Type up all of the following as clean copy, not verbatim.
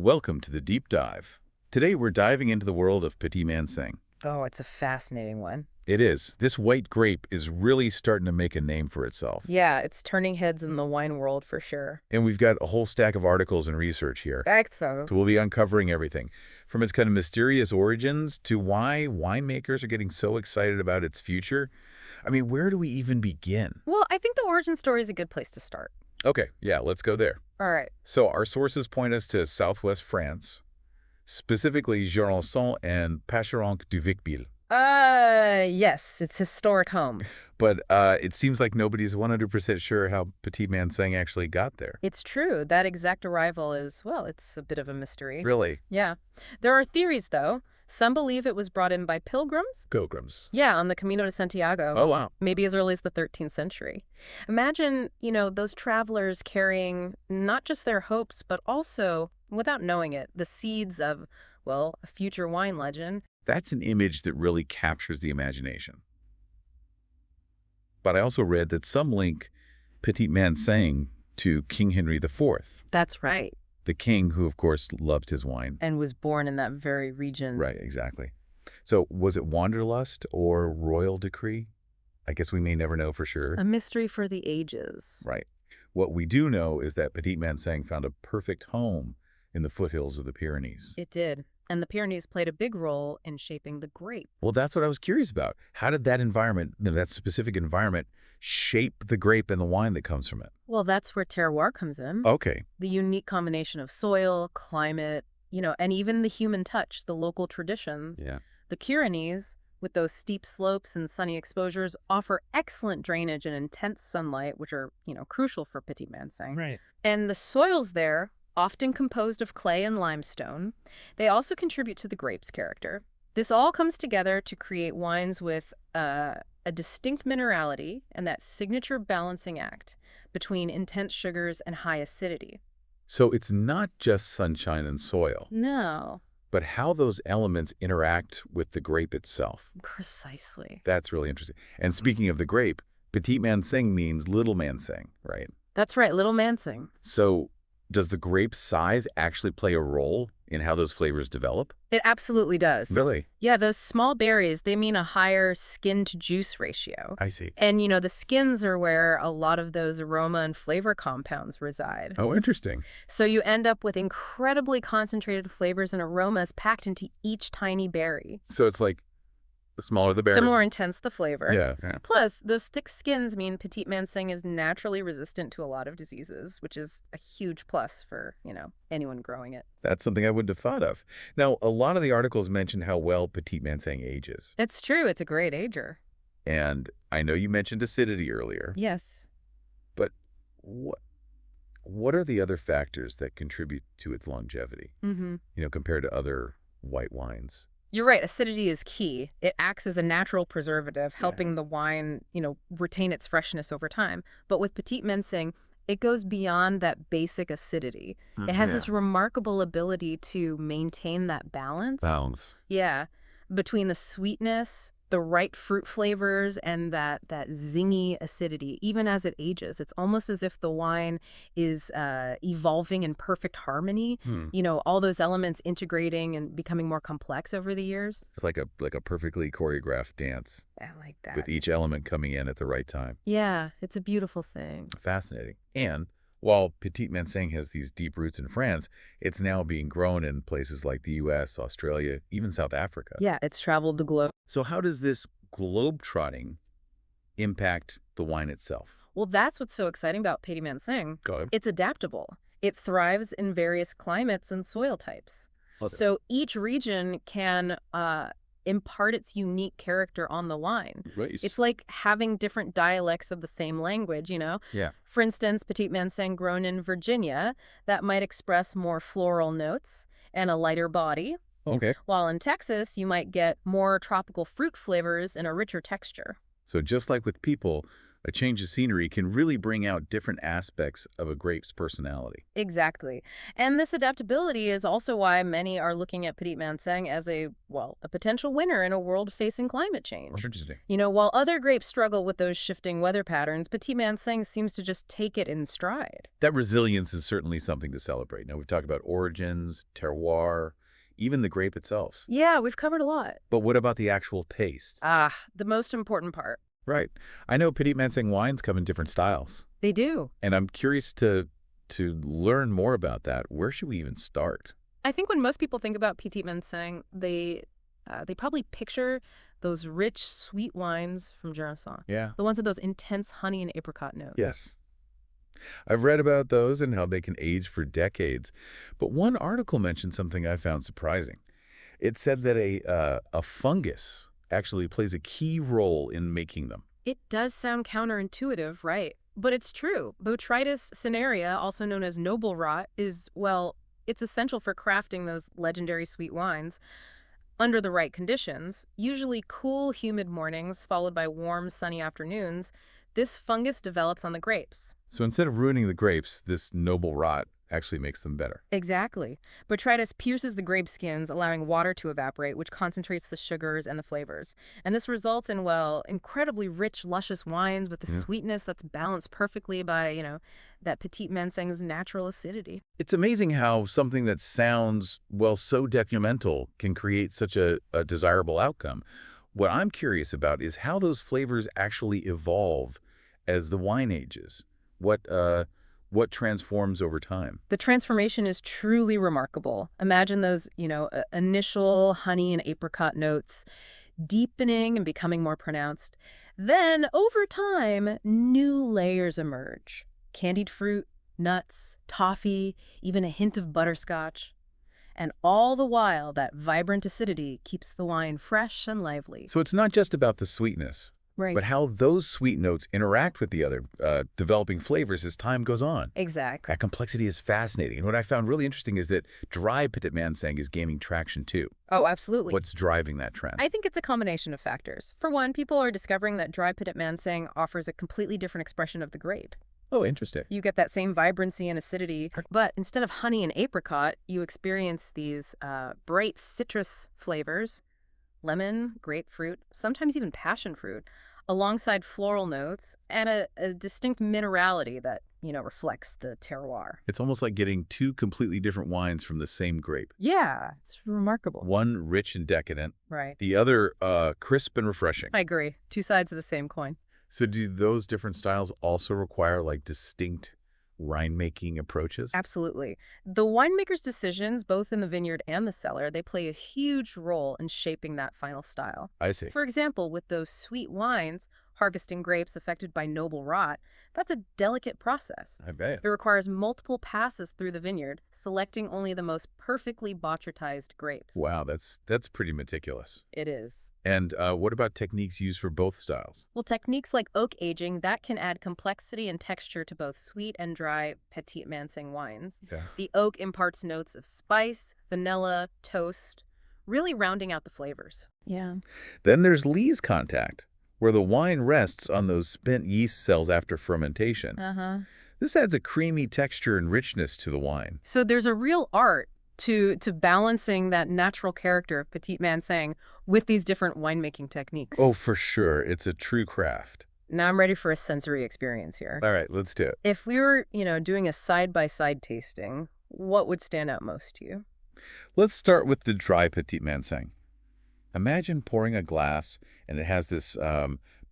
Welcome to the Deep Dive. Today we're diving into the world of Petit Manseng. Oh, it's a fascinating one. It is. This white grape is really starting to make a name for itself. Yeah, it's turning heads in the wine world for sure. And we've got a whole stack of articles and research here. So, So we'll be uncovering everything, from its kind of mysterious origins to why winemakers are getting so excited about its future. I mean, where do we even begin? well, I think the origin story is a good place to start. Okay, yeah, let's go there. All right. So our sources point us to southwest France, specifically Jurançon and Pacheronque du Vic-Bilh. Yes, it's historic home. But it seems like nobody's 100% sure how Petit Manseng actually got there. It's true. That exact arrival is, well, it's a bit of a mystery. Really? Yeah. There are theories, though. Some believe it was brought in by pilgrims. Pilgrims. Yeah, on the Camino de Santiago. Oh, wow. Maybe as early as the 13th century. Imagine, those travelers carrying not just their hopes, but also, without knowing it, the seeds of, well, a future wine legend. That's an image that really captures the imagination. But I also read that some link Petit Manseng to King Henry IV, That's right. the king who, of course, loved his wine. And was born in that very region. Right, exactly. So was it wanderlust or royal decree? I guess we may never know for sure. A mystery for the ages. Right. What we do know is that Petit Manseng found a perfect home in the foothills of the Pyrenees. It did. And the Pyrenees played a big role in shaping the grape. Well, that's what I was curious about. How did that environment, that specific environment, shape the grape and the wine that comes from it? Well, that's where terroir comes in. Okay. The unique combination of soil, climate, and even the human touch, the local traditions. Yeah. The Pyrenees, with those steep slopes and sunny exposures, offer excellent drainage and intense sunlight, which are, crucial for Petit Manseng. Right. And the soils there, often composed of clay and limestone, they also contribute to the grape's character. This all comes together to create wines with a distinct minerality and that signature balancing act between intense sugars and high acidity. So it's not just sunshine and soil, No, but how those elements interact with the grape itself. precisely. That's really interesting. And speaking of the grape, Petit Manseng means little Manseng, right? That's right, Little Manseng. So does the grape size actually play a role in how those flavors develop? It absolutely does. Really? Yeah, those small berries, they mean a higher skin-to-juice ratio. I see. And, the skins are where a lot of those aroma and flavor compounds reside. Oh, interesting. So you end up with incredibly concentrated flavors and aromas packed into each tiny berry. So it's like the smaller the berry. The more intense the flavor. Yeah. Plus, those thick skins mean Petit Manseng is naturally resistant to a lot of diseases, which is a huge plus for, anyone growing it. That's something I wouldn't have thought of. Now, a lot of the articles mention how well Petit Manseng ages. It's true. It's a great ager. And I know you mentioned acidity earlier, Yes. but what are the other factors that contribute to its longevity, Mm-hmm. compared to other white wines? You're right. Acidity is key. It acts as a natural preservative, helping the wine, retain its freshness over time. But with Petit Manseng, it goes beyond that basic acidity. It has this remarkable ability to maintain that balance. Balance. Yeah, between the sweetness, the ripe fruit flavors, and that zingy acidity, even as it ages. It's almost as if the wine is evolving in perfect harmony. All those elements integrating and becoming more complex over the years. It's like a perfectly choreographed dance I like that. with each element coming in at the right time. Yeah, it's a beautiful thing. Fascinating. And while Petit Manseng has these deep roots in France, it's now being grown in places like the U.S., Australia, even South Africa. Yeah, it's traveled the globe. So how does this globe-trotting impact the wine itself? Well, that's what's so exciting about Petit Manseng. Go ahead. It's adaptable. It thrives in various climates and soil types. So each region can impart its unique character on the wine. Race. It's like having different dialects of the same language, Yeah. For instance, Petit Manseng grown in Virginia, that might express more floral notes and a lighter body, Okay. while in Texas, you might get more tropical fruit flavors and a richer texture. So just like with people, A change of scenery can really bring out different aspects of a grape's personality. Exactly. And this adaptability is also why many are looking at Petit Manseng as a potential winner in a world facing climate change. Interesting. While other grapes struggle with those shifting weather patterns, Petit Manseng seems to just take it in stride. That resilience is certainly something to celebrate. Now, we've talked about origins, terroir, even the grape itself. Yeah, we've covered a lot. But what about the actual taste? The most important part. Right. I know Petit Manseng wines come in different styles, They do. and I'm curious to learn more about that. Where should we even start? I think when most people think about Petit Manseng, they probably picture those rich, sweet wines from Jurançon. Yeah. The ones with those intense honey and apricot notes. Yes. I've read about those and how they can age for decades. But one article mentioned something I found surprising. It said that a fungus actually plays a key role in making them. It does sound counterintuitive, right? But it's true. Botrytis cinerea, also known as noble rot, it's essential for crafting those legendary sweet wines under the right conditions, usually cool, humid mornings followed by warm, sunny afternoons. This fungus develops on the grapes. So instead of ruining the grapes, this noble rot actually makes them better. Exactly. Botrytis pierces the grape skins, allowing water to evaporate, which concentrates the sugars and the flavors. And this results in, incredibly rich, luscious wines with a Yeah. sweetness that's balanced perfectly by, that Petit Manseng's natural acidity. It's amazing how something that sounds, so detrimental can create such a desirable outcome. What I'm curious about is how those flavors actually evolve as the wine ages. What transforms over time? The transformation is truly remarkable. Imagine those, initial honey and apricot notes deepening and becoming more pronounced. Then, over time, new layers emerge. Candied fruit, nuts, toffee, even a hint of butterscotch. And all the while, that vibrant acidity keeps the wine fresh and lively. So it's not just about the sweetness, Right. but how those sweet notes interact with the other developing flavors as time goes on. Exactly. That complexity is fascinating. And what I found really interesting is that dry Petit Manseng is gaining traction too. Oh, absolutely. What's driving that trend? I think it's a combination of factors. For one, people are discovering that dry Petit Manseng offers a completely different expression of the grape. Oh, interesting. You get that same vibrancy and acidity, but instead of honey and apricot, you experience these bright citrus flavors, lemon, grapefruit, sometimes even passion fruit, alongside floral notes and a distinct minerality that, reflects the terroir. It's almost like getting two completely different wines from the same grape. Yeah, it's remarkable. One rich and decadent, Right. the other crisp and refreshing. I agree. Two sides of the same coin. So do those different styles also require distinct wine-making approaches? Absolutely. The winemaker's decisions, both in the vineyard and the cellar, they play a huge role in shaping that final style. I see. For example, with those sweet wines, harvesting grapes affected by noble rot, that's a delicate process. I bet. It requires multiple passes through the vineyard, selecting only the most perfectly botrytized grapes. Wow, that's pretty meticulous. It is. And what about techniques used for both styles? Well, techniques like oak aging, that can add complexity and texture to both sweet and dry Petit Manseng wines. Yeah. The oak imparts notes of spice, vanilla, toast, really rounding out the flavors. Yeah. Then there's lees contact, where the wine rests on those spent yeast cells after fermentation. Uh-huh. This adds a creamy texture and richness to the wine. So there's a real art to balancing that natural character of Petit Manseng with these different winemaking techniques. Oh, for sure. It's a true craft. Now I'm ready for a sensory experience here. All right, let's do it. If we were, doing a side-by-side tasting, what would stand out most to you? Let's start with the dry Petit Manseng. Imagine pouring a glass and it has this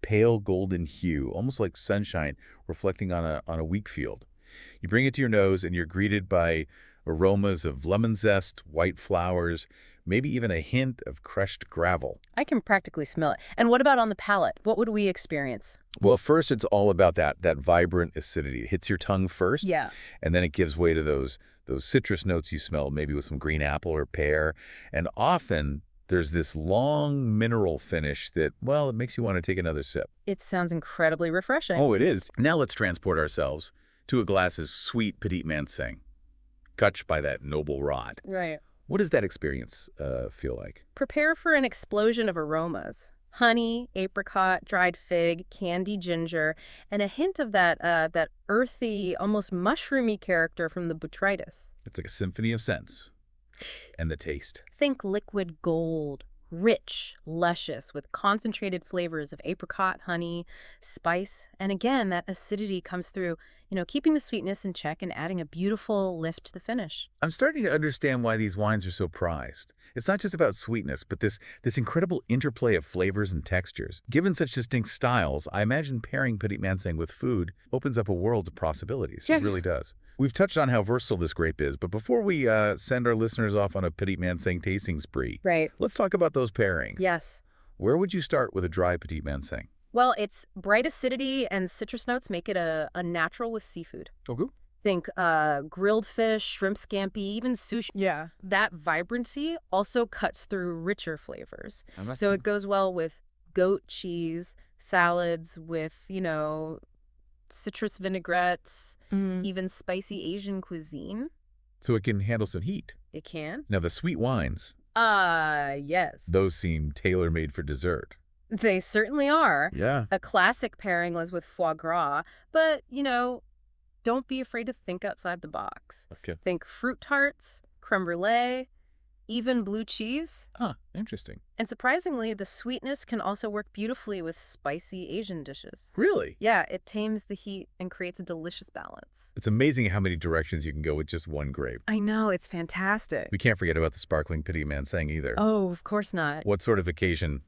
pale golden hue, almost like sunshine reflecting on a wheat field. You bring it to your nose and you're greeted by aromas of lemon zest, white flowers, maybe even a hint of crushed gravel. I can practically smell it. And what about on the palate? What would we experience? Well, first it's all about that vibrant acidity. It hits your tongue first, Yeah. and then it gives way to those citrus notes you smell, maybe with some green apple or pear. And often there's this long mineral finish that, it makes you want to take another sip. It sounds incredibly refreshing. Oh, it is. Now let's transport ourselves to a glass of sweet Petit Manseng, touched by that noble rot. Right. What does that experience feel like? Prepare for an explosion of aromas. Honey, apricot, dried fig, candy ginger, and a hint of that earthy, almost mushroomy character from the botrytis. It's like a symphony of scents. And the taste. Think liquid gold, rich, luscious, with concentrated flavors of apricot, honey, spice, and again, that acidity comes through, keeping the sweetness in check and adding a beautiful lift to the finish. I'm starting to understand why these wines are so prized. It's not just about sweetness, but this incredible interplay of flavors and textures. Given such distinct styles, I imagine pairing Petit Manseng with food opens up a world of possibilities. Yeah. It really does. We've touched on how versatile this grape is, but before we send our listeners off on a Petit Manseng tasting spree, Right. let's talk about those pairings. Yes. Where would you start with a dry Petit Manseng? Well, its bright acidity and citrus notes make it a natural with seafood. Okay. Think grilled fish, shrimp scampi, even sushi. Yeah. That vibrancy also cuts through richer flavors. So it goes well with goat cheese, salads with, citrus vinaigrettes, even spicy Asian cuisine. So it can handle some heat. It can. Now, the sweet wines, Yes. those seem tailor-made for dessert. They certainly are. Yeah. A classic pairing was with foie gras, but, don't be afraid to think outside the box. Okay. Think fruit tarts, creme brulee, even blue cheese. Ah, interesting. And surprisingly, the sweetness can also work beautifully with spicy Asian dishes. Really? Yeah, it tames the heat and creates a delicious balance. It's amazing how many directions you can go with just one grape. I know, it's fantastic. We can't forget about the sparkling Petit Manseng either. Oh, of course not. What sort of occasion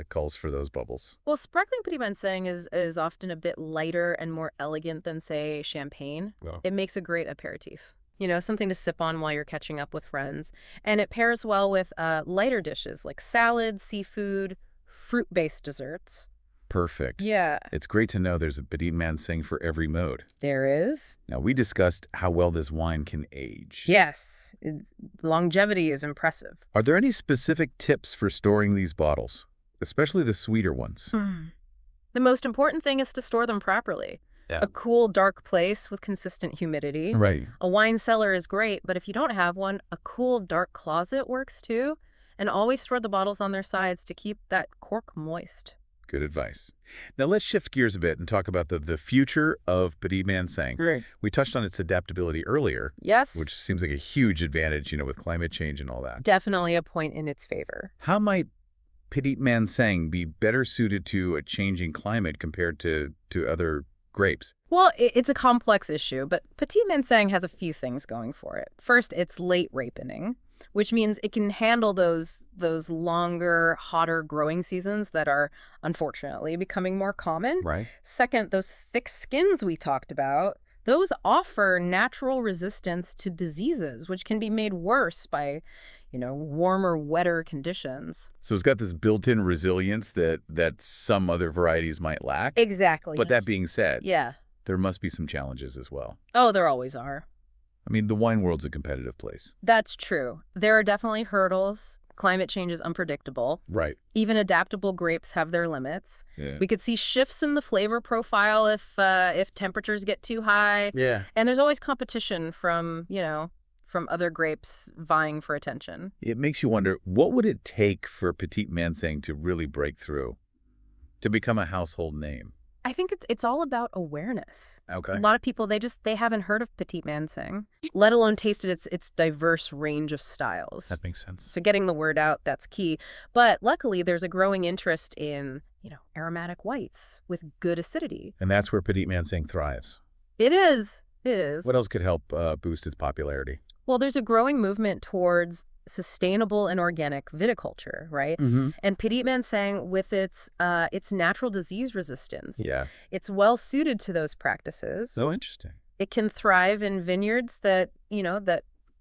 calls for those bubbles? Well, sparkling Petit Manseng is often a bit lighter and more elegant than, say, champagne. Well, It makes a great aperitif. Something to sip on while you're catching up with friends. And it pairs well with lighter dishes like salads, seafood, fruit-based desserts. perfect. Yeah. It's great to know there's a Petit Manseng for every mode. There is. Now, we discussed how well this wine can age. Yes. Longevity is impressive. Are there any specific tips for storing these bottles, especially the sweeter ones? The most important thing is to store them properly. Yeah. A cool, dark place with consistent humidity. Right. A wine cellar is great, but if you don't have one, a cool, dark closet works too. And always store the bottles on their sides to keep that cork moist. Good advice. Now, let's shift gears a bit and talk about the future of Petit Manseng. Right. We touched on its adaptability earlier, Yes. which seems like a huge advantage, with climate change and all that. Definitely a point in its favor. How might Petit Manseng be better suited to a changing climate compared to other grapes? Well, it's a complex issue, but Petit Manseng has a few things going for it. First, it's late ripening, which means it can handle those longer, hotter growing seasons that are unfortunately becoming more common. Right. Second, those thick skins we talked about, those offer natural resistance to diseases, which can be made worse by, warmer, wetter conditions. So it's got this built-in resilience that some other varieties might lack. Exactly. But that being said, Yeah. there must be some challenges as well. Oh, there always are. I mean, the wine world's a competitive place. That's true. There are definitely hurdles. Climate change is unpredictable. Right. Even adaptable grapes have their limits. Yeah. We could see shifts in the flavor profile if temperatures get too high. Yeah. And there's always competition from other grapes vying for attention. It makes you wonder, what would it take for Petit Manseng to really break through, to become a household name? I think it's all about awareness. Okay. A lot of people, they haven't heard of Petit Manseng, let alone tasted its diverse range of styles. That makes sense. So getting the word out, that's key. But luckily, there's a growing interest in, aromatic whites with good acidity. And that's where Petit Manseng thrives. It is. It is. What else could help boost its popularity? Well, there's a growing movement towards sustainable and organic viticulture, right? Mm-hmm. And Petit Manseng, with its natural disease resistance, Yeah. it's well suited to those practices. So interesting. It can thrive in vineyards that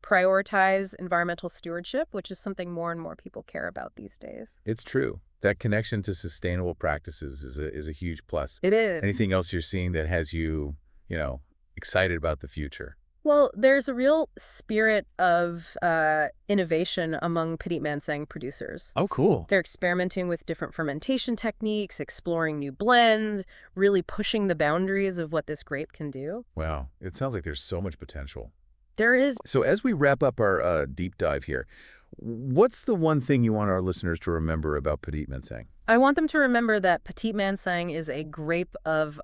prioritize environmental stewardship, which is something more and more people care about these days. It's true. That connection to sustainable practices is a huge plus. It is. Anything else you're seeing that has you, excited about the future? Well, there's a real spirit of innovation among Petit Manseng producers. Oh, cool. They're experimenting with different fermentation techniques, exploring new blends, really pushing the boundaries of what this grape can do. Wow. It sounds like there's so much potential. There is. So as we wrap up our deep dive here, What's the one thing you want our listeners to remember about Petit Manseng? I want them to remember that Petit Manseng is a grape of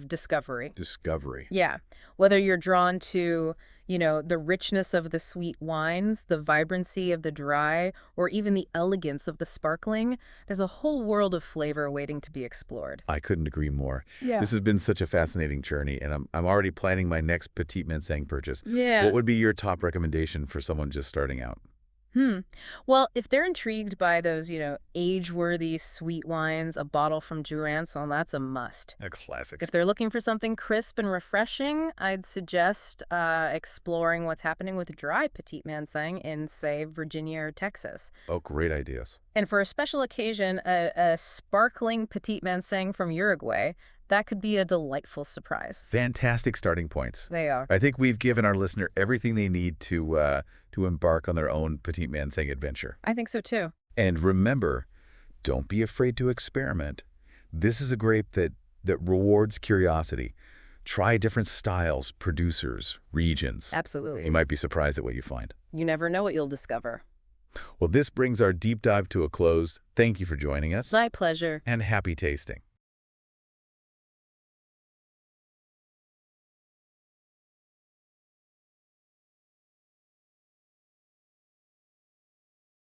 discovery. Discovery. Yeah. Whether you're drawn to, the richness of the sweet wines, the vibrancy of the dry, or even the elegance of the sparkling, there's a whole world of flavor waiting to be explored. I couldn't agree more. Yeah. This has been such a fascinating journey, and I'm already planning my next Petit Manseng purchase. Yeah. What would be your top recommendation for someone just starting out? Well, if they're intrigued by those, age-worthy sweet wines, a bottle from Jurançon, that's a must. A classic. If they're looking for something crisp and refreshing, I'd suggest exploring what's happening with dry Petit Manseng in, say, Virginia or Texas. Oh, great ideas. And for a special occasion, a sparkling Petit Manseng from Uruguay, that could be a delightful surprise. Fantastic starting points. They are. I think we've given our listener everything they need to embark on their own Petit Manseng adventure. I think so, too. And remember, don't be afraid to experiment. This is a grape that rewards curiosity. Try different styles, producers, regions. Absolutely. You might be surprised at what you find. You never know what you'll discover. Well, this brings our deep dive to a close. Thank you for joining us, My pleasure. and happy tasting.